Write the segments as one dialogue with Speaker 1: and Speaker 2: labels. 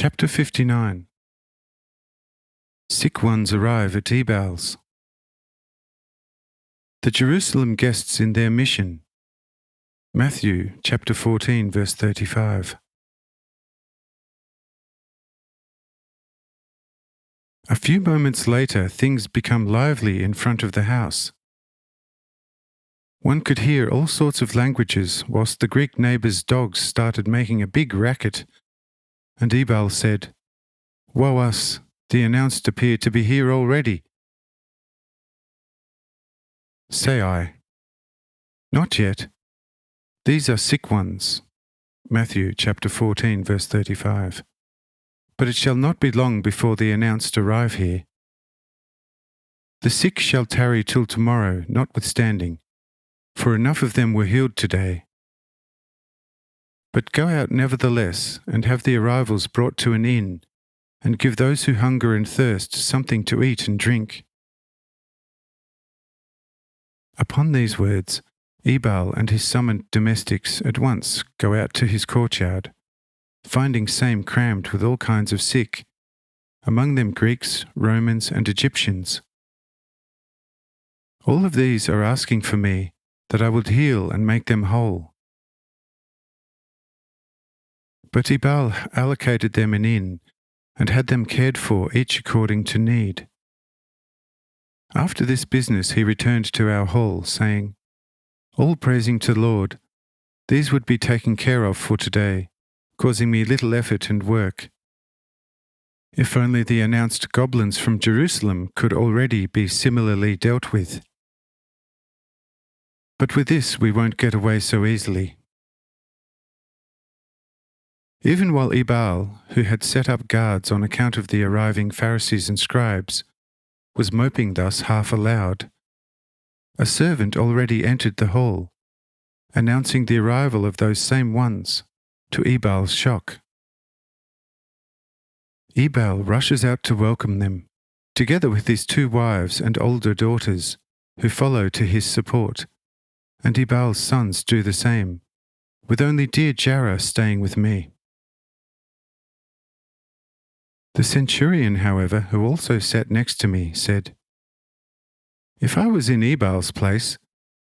Speaker 1: Chapter 59. Sick ones arrive at Ebal's. The Jerusalem guests in their mission. Matthew chapter 14, verse 35. A few moments later, things become lively in front of the house. One could hear all sorts of languages whilst the Greek neighbours' dogs started making a big racket, and Ebal said, "Woe us, the announced appear to be here already." Say I, "Not yet. These are sick ones." Matthew chapter 14, verse 35. But it shall not be long before the announced arrive here. The sick shall tarry till tomorrow, notwithstanding, for enough of them were healed today. But go out nevertheless, and have the arrivals brought to an inn, and give those who hunger and thirst something to eat and drink. Upon these words, Ebal and his summoned domestics at once go out to his courtyard, finding same crammed with all kinds of sick, among them Greeks, Romans, and Egyptians. All of these are asking for me, that I would heal and make them whole. But Ebal allocated them an inn, and had them cared for each according to need. After this business he returned to our hall, saying, "All praising to the Lord, these would be taken care of for today, causing me little effort and work. If only the announced goblins from Jerusalem could already be similarly dealt with. But with this we won't get away so easily." Even while Ebal, who had set up guards on account of the arriving Pharisees and scribes, was moping thus half aloud, a servant already entered the hall, announcing the arrival of those same ones, to Ebal's shock. Ebal rushes out to welcome them, together with his 2 wives and older daughters, who follow to his support, and Ebal's sons do the same, with only dear Jarrah staying with me. The centurion, however, who also sat next to me, said, "If I was in Ebal's place,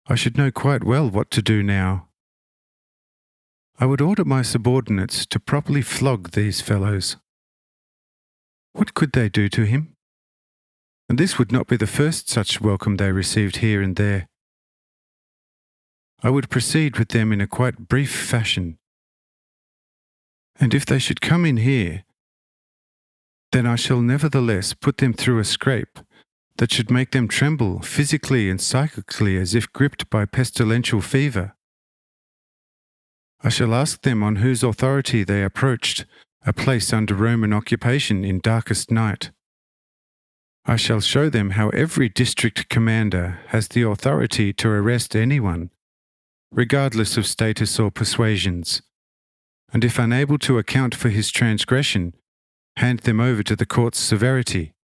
Speaker 1: I should know quite well what to do now. I would order my subordinates to properly flog these fellows. What could they do to him? And this would not be the first such welcome they received here and there. I would proceed with them in a quite brief fashion. And if they should come in here, then I shall nevertheless put them through a scrape that should make them tremble physically and psychically as if gripped by pestilential fever. I shall ask them on whose authority they approached a place under Roman occupation in darkest night. I shall show them how every district commander has the authority to arrest anyone, regardless of status or persuasions, and if unable to account for his transgression, hand them over to the court's severity.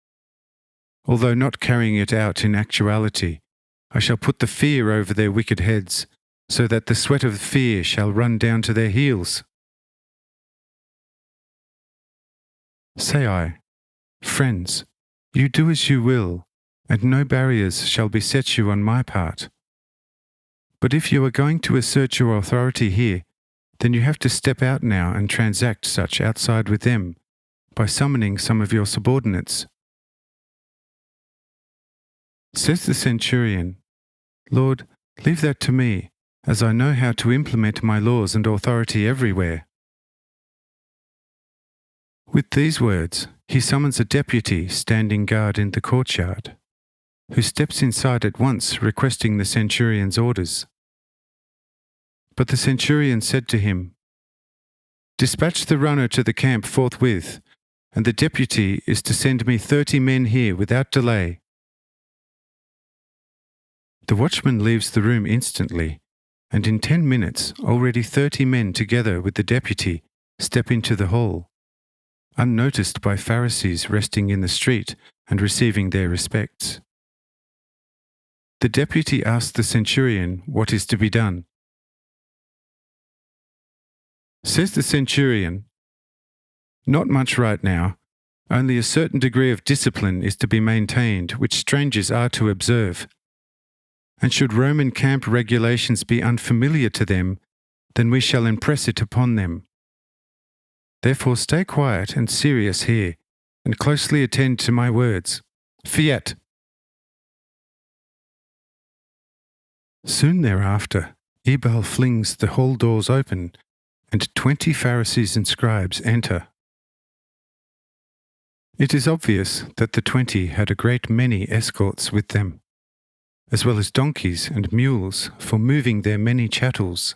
Speaker 1: Although not carrying it out in actuality, I shall put the fear over their wicked heads, so that the sweat of fear shall run down to their heels." Say I, "Friends, you do as you will, and no barriers shall beset you on my part. But if you are going to assert your authority here, then you have to step out now and transact such outside with them, by summoning some of your subordinates." Says the centurion, "Lord, leave that to me, as I know how to implement my laws and authority everywhere." With these words, he summons a deputy standing guard in the courtyard, who steps inside at once requesting the centurion's orders. But the centurion said to him, "Dispatch the runner to the camp forthwith, and the deputy is to send me 30 men here without delay." The watchman leaves the room instantly, and in 10 minutes already 30 men together with the deputy step into the hall, unnoticed by Pharisees resting in the street and receiving their respects. The deputy asks the centurion what is to be done. Says the centurion, Not much right now. Only a certain degree of discipline is to be maintained, which strangers are to observe. And should Roman camp regulations be unfamiliar to them, then we shall impress it upon them. Therefore stay quiet and serious here, and closely attend to my words. Fiat! Soon thereafter, Ebal flings the hall doors open, and 20 Pharisees and scribes enter. It is obvious that the 20 had a great many escorts with them, as well as donkeys and mules for moving their many chattels.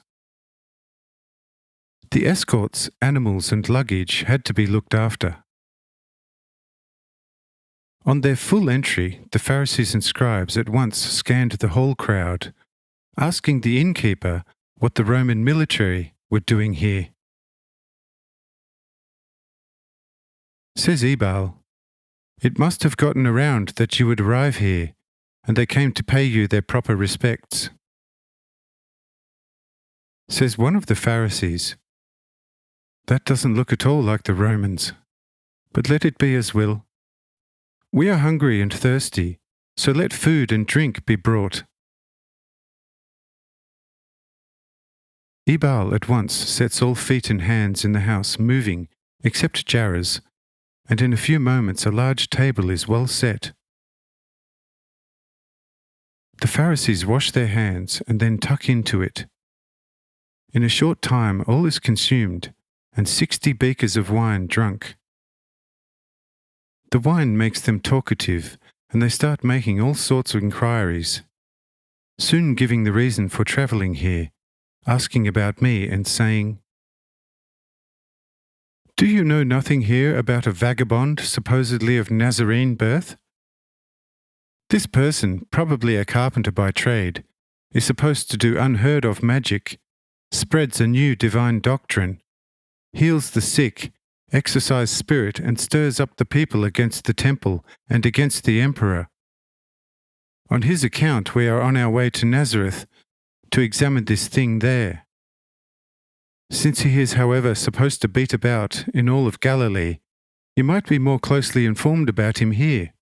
Speaker 1: The escorts, animals, and luggage had to be looked after. On their full entry, the Pharisees and scribes at once scanned the whole crowd, asking the innkeeper what the Roman military were doing here. Says Ebal, "It must have gotten around that you would arrive here, and they came to pay you their proper respects." Says one of the Pharisees, "That doesn't look at all like the Romans, but let it be as will. We are hungry and thirsty, so let food and drink be brought." Ebal at once sets all feet and hands in the house moving, except Jairus, and in a few moments a large table is well set. The Pharisees wash their hands and then tuck into it. In a short time all is consumed, and 60 beakers of wine drunk. The wine makes them talkative, and they start making all sorts of inquiries, soon giving the reason for travelling here, asking about me and saying, "Do you know nothing here about a vagabond supposedly of Nazarene birth? This person, probably a carpenter by trade, is supposed to do unheard of magic, spreads a new divine doctrine, heals the sick, exorcises spirit, and stirs up the people against the temple and against the emperor. On his account we are on our way to Nazareth to examine this thing there. Since he is, however, supposed to beat about in all of Galilee, you might be more closely informed about him here."